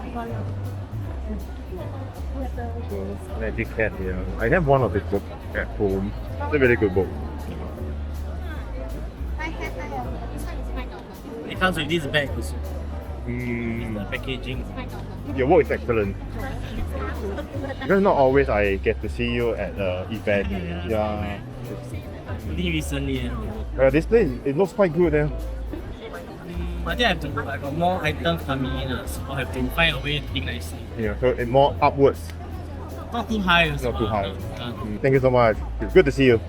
A: Magic Cat here. I have one of his books at home. It's a really good book.
D: It comes with this bag also. The packaging.
A: Your work is excellent. Because not always I get to see you at the event. Yeah.
D: Really recently.
A: This place, it looks quite good.
D: I think I have to got more items coming in, so I have to find a way to think nicely.
A: Yeah, so it's more upwards.
D: Not too high also.
A: Not too high. Thank you so much. It's good to see you.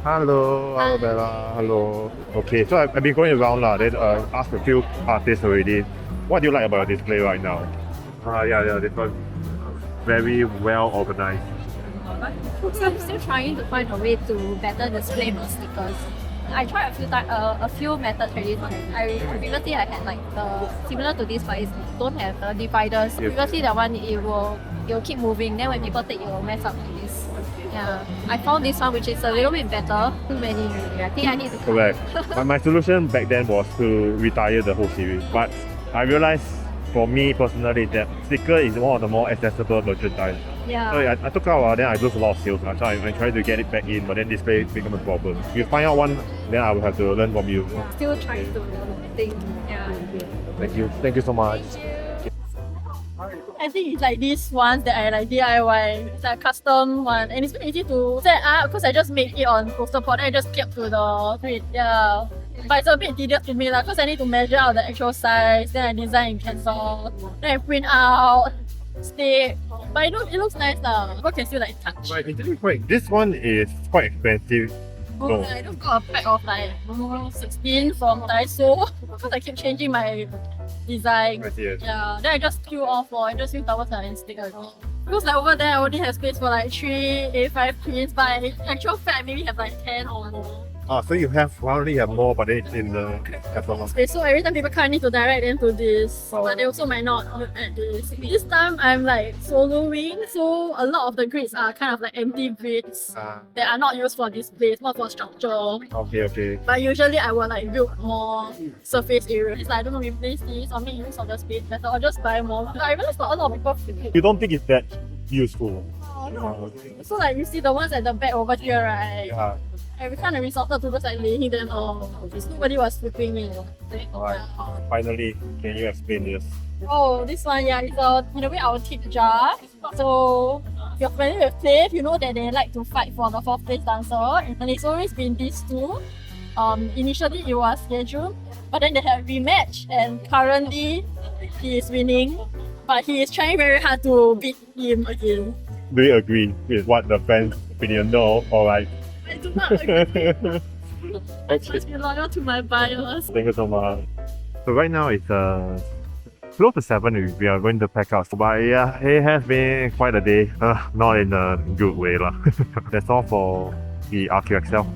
A: Hello, Bella. Hello. Okay, so I've been going around then asked a few artists already. What do you like about your display right now? Yeah, this one very well organized.
G: So I'm still trying to find a way to better display my stickers. I tried a few methods already. Previously I had like similar to this, but it don't have the dividers.
A: Yes.
G: Previously that one it will keep moving. Then when people take, it will mess up like this. Yeah, I found this one which is a little bit better. Too many. I think I need to.
A: Correct. my solution back then was to retire the whole series, but I realized for me personally that sticker is one of the more accessible merchandise.
G: Yeah.
A: So I took out, then I lose a lot of sales. So I tried to get it back in, but then display became a problem. If you find out one, then I will have to learn from you.
G: Still trying to think. Yeah.
A: Thank you so much.
J: I think it's like these ones that I like DIY. It's a custom one, and it's very easy to set up because I just made it on poster board and I just kept to the grid. Yeah. But it's a bit tedious to me because I need to measure out the actual size, then I design in pencil, then I print out, stick. But it looks nice now. People can still like touch.
A: Right, it's really quite. This one is quite expensive.
J: Oh, I just got a pack of like 16 from Daiso because I keep changing my design.
A: I see it.
J: Yeah, then I just peel off or I just use towels and stick again. Because like over there I only have space for like 3 A5 prints, but in actual fact I maybe have like 10 or more.
A: So you already have more, but it's in the catalog.
J: Okay, so every time people come, I need to direct them to this, but they also might not look at this. This time I'm like soloing, so a lot of the grids are kind of like empty grids that are not used for displays, more for structure.
A: Okay.
J: But usually I will like build more surface areas. It's like I don't know, replace this or make use of the space better or just buy more. I realized not a lot of people flip.
A: You don't think it's that useful?
J: No. So like you see the ones at the back over here, right?
A: Yeah.
J: I kind of resorted to just like laying them all. Nobody was flipping me.
A: Alright. Finally, can you explain this?
J: Oh, this one, yeah, it's in a way our tip jar. So if you're familiar with Flave, you know that they like to fight for the 4th place dancer, and it's always been these two. Initially it was scheduled, but then they have rematch, and currently he is winning, but he is trying very hard to beat him again.
A: Do you agree with what the fans' opinion? No, alright.
J: I do not agree. I must be loyal to my bias.
A: Thank you so much. So right now it's close to 7, we are going to pack out. But yeah, it has been quite a day. Not in a good way lah. That's all for the RQXL.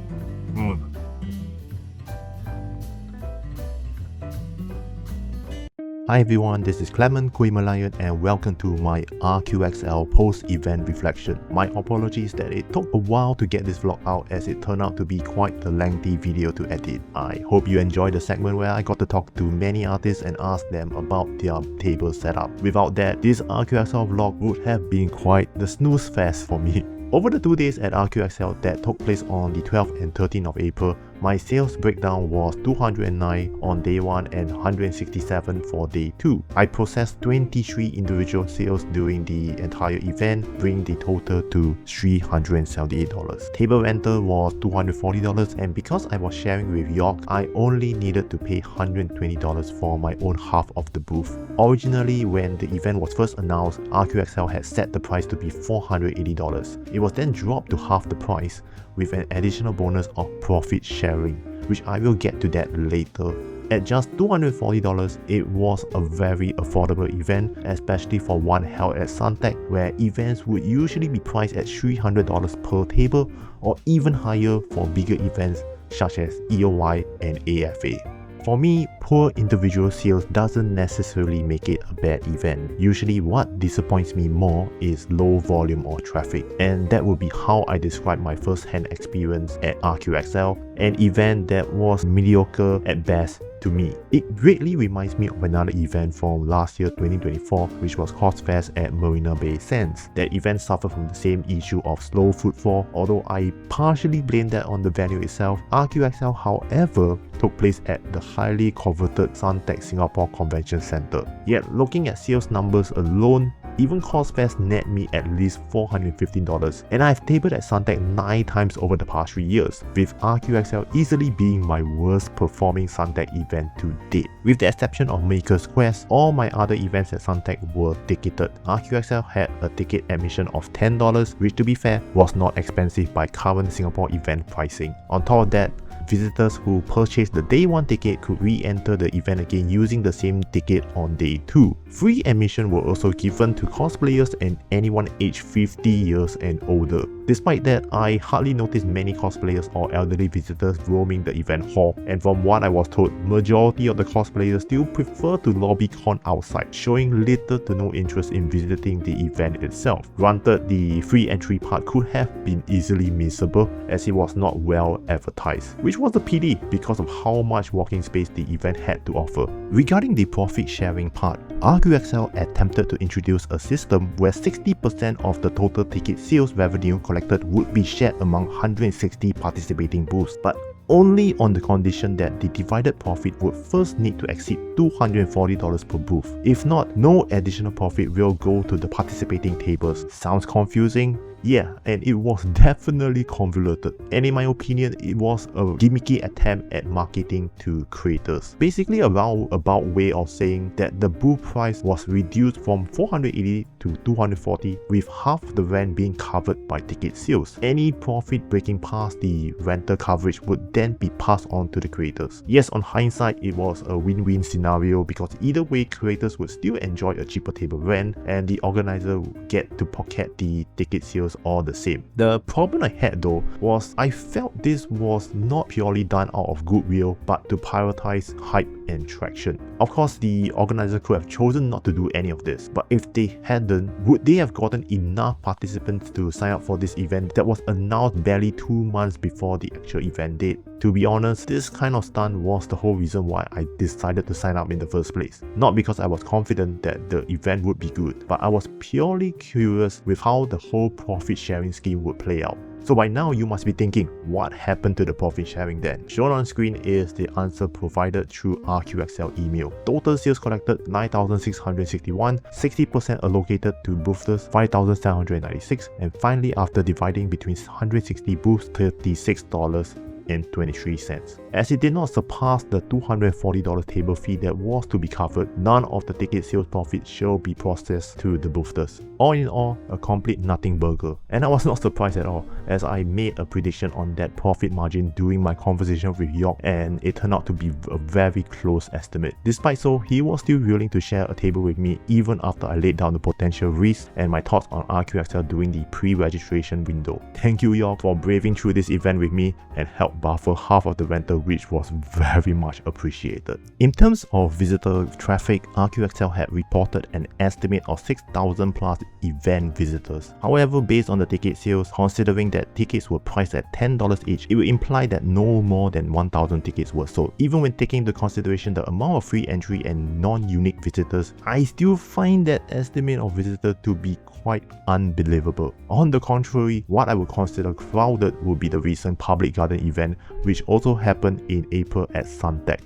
A: Hi everyone, this is Clement Kuimalayan and welcome to my RQXL post-event reflection. My apologies that it took a while to get this vlog out as it turned out to be quite a lengthy video to edit. I hope you enjoyed the segment where I got to talk to many artists and ask them about their table setup. Without that, this RQXL vlog would have been quite the snooze fest for me. Over the 2 days at RQXL that took place on the 12th and 13th of April, my sales breakdown was 209 on day 1 and 167 for day 2. I processed 23 individual sales during the entire event, bringing the total to $378. Table rental was $240, and because I was sharing with York, I only needed to pay $120 for my own half of the booth. Originally, when the event was first announced, RQXL had set the price to be $480. It was then dropped to half the price, with an additional bonus of profit sharing, which I will get to that later. At just $240, it was a very affordable event, especially for one held at Suntec, where events would usually be priced at $300 per table or even higher for bigger events such as EOY and AFA. For me, poor individual sales doesn't necessarily make it a bad event. Usually what disappoints me more is low volume or traffic, and that would be how I describe my first-hand experience at RQXL, an event that was mediocre at best to me. It greatly reminds me of another event from last year 2024, which was Cosfest at Marina Bay Sands. That event suffered from the same issue of slow footfall, although I partially blame that on the venue itself. RQXL, however, took place at the highly coveted Suntec Singapore Convention Centre. Yet looking at sales numbers alone, even Cosfest net me at least $415, and I've tabled at Suntec 9 times over the past 3 years, with RQXL easily being my worst performing Suntec event to date. With the exception of Maker's Quest, all my other events at Suntec were ticketed. RQXL had a ticket admission of $10, which to be fair was not expensive by current Singapore event pricing. On top of that, visitors who purchased the day 1 ticket could re-enter the event again using the same ticket on day 2. Free admission were also given to cosplayers and anyone aged 50 years and older. Despite that, I hardly noticed many cosplayers or elderly visitors roaming the event hall, and from what I was told, majority of the cosplayers still prefer to lobby con outside, showing little to no interest in visiting the event itself. Granted, the free entry part could have been easily missable as it was not well advertised, which was a pity because of how much walking space the event had to offer. Regarding the profit sharing part, RQXL attempted to introduce a system where 60% of the total ticket sales revenue collected would be shared among 160 participating booths, but only on the condition that the divided profit would first need to exceed $240 per booth. If not, no additional profit will go to the participating tables. Sounds confusing? Yeah, and it was definitely convoluted, and in my opinion, it was a gimmicky attempt at marketing to creators. Basically a roundabout way of saying that the booth price was reduced from $480 to $240, with half the rent being covered by ticket sales. Any profit breaking past the rental coverage would then be passed on to the creators. Yes, on hindsight, it was a win-win scenario because either way, creators would still enjoy a cheaper table rent, and the organizer would get to pocket the ticket sales was all the same. The problem I had though was I felt this was not purely done out of goodwill, but to prioritize hype and traction. Of course, the organizer could have chosen not to do any of this, but if they hadn't, would they have gotten enough participants to sign up for this event that was announced barely 2 months before the actual event date? To be honest, this kind of stunt was the whole reason why I decided to sign up in the first place. Not because I was confident that the event would be good, but I was purely curious with how the whole profit sharing scheme would play out. So by now you must be thinking, what happened to the profit sharing then? Shown on screen is the answer provided through RQXL email. Total sales collected 9,661, 60% allocated to boosters 5,796, and finally after dividing between 160 booths, $36.23. As it did not surpass the $240 table fee that was to be covered, none of the ticket sales profit shall be processed to the boosters. All in all, a complete nothing burger. And I was not surprised at all, as I made a prediction on that profit margin during my conversation with York, and it turned out to be a very close estimate. Despite so, he was still willing to share a table with me even after I laid down the potential risks and my thoughts on RQXL during the pre-registration window. Thank you York for braving through this event with me and help buffer half of the rental, which was very much appreciated. In terms of visitor traffic, RQXL had reported an estimate of 6,000 plus event visitors. However, based on the ticket sales, considering that tickets were priced at $10 each, it would imply that no more than 1,000 tickets were sold. Even when taking into consideration the amount of free entry and non-unique visitors, I still find that estimate of visitors to be quite unbelievable. On the contrary, what I would consider crowded would be the recent Public Garden event, which also happened in April at Suntec.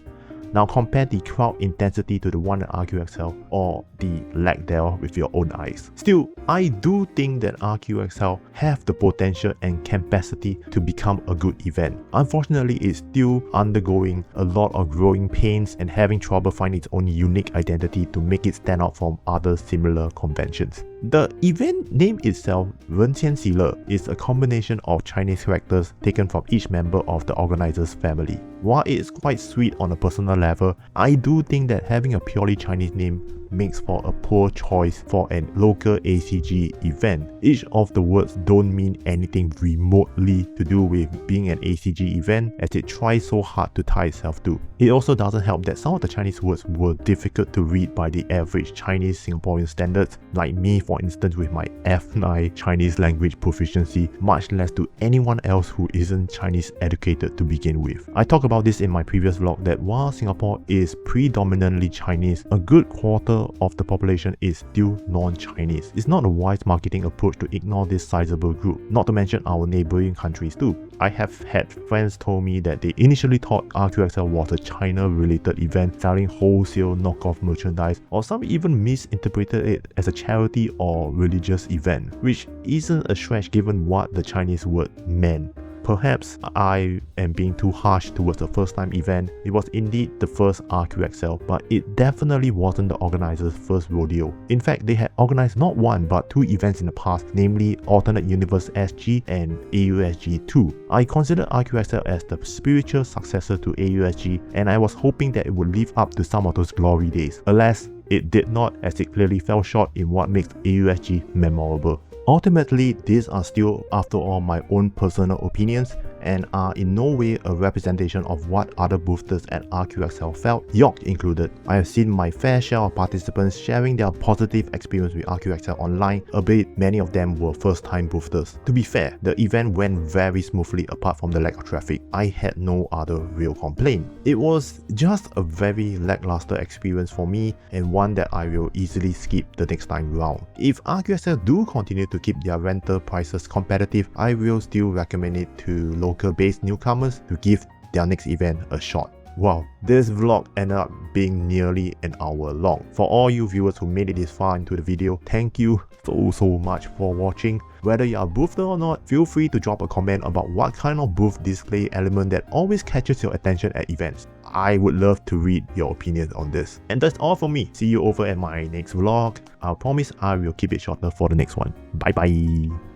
A: Now compare the crowd intensity to the one at RQXL, or the lack thereof with your own eyes. Still, I do think that RQXL have the potential and capacity to become a good event. Unfortunately, it's still undergoing a lot of growing pains and having trouble finding its own unique identity to make it stand out from other similar conventions. The event name itself, 仁茜嘻乐, is a combination of Chinese characters taken from each member of the organizer's family. While it is quite sweet on a personal level, I do think that having a purely Chinese name makes for a poor choice for a local ACG event. Each of the words don't mean anything remotely to do with being an ACG event, as it tries so hard to tie itself to. It also doesn't help that some of the Chinese words were difficult to read by the average Chinese Singaporean standards, like me for instance with my F9 Chinese language proficiency, much less to anyone else who isn't Chinese educated to begin with. I talked about this in my previous vlog that while Singapore is predominantly Chinese, a good quarter of the population is still non-Chinese. It's not a wise marketing approach to ignore this sizable group, not to mention our neighboring countries too. I have had friends told me that they initially thought RQXL was a China-related event selling wholesale knockoff merchandise, or some even misinterpreted it as a charity or religious event, which isn't a stretch given what the Chinese word meant. Perhaps I am being too harsh towards the first time event. It was indeed the first RQXL, but it definitely wasn't the organizer's first rodeo. In fact, they had organized not one but 2 events in the past, namely Alternate Universe SG and AUSG 2. I consider RQXL as the spiritual successor to AUSG, and I was hoping that it would live up to some of those glory days. Alas, it did not, as it clearly fell short in what makes AUSG memorable. Ultimately, these are still, after all, my own personal opinions and are in no way a representation of what other boosters at RQXL felt, York included. I have seen my fair share of participants sharing their positive experience with RQXL online, albeit many of them were first-time boosters. To be fair, the event went very smoothly apart from the lack of traffic. I had no other real complaint. It was just a very lackluster experience for me, and one that I will easily skip the next time round. If RQXL do continue to keep their rental prices competitive, I will still recommend it to local-based newcomers to give their next event a shot. Wow, this vlog ended up being nearly an hour long. For all you viewers who made it this far into the video, thank you so much for watching. Whether you are a boother or not, feel free to drop a comment about what kind of booth display element that always catches your attention at events. I would love to read your opinions on this. And that's all from me. See you over at my next vlog. I promise I will keep it shorter for the next one. Bye bye.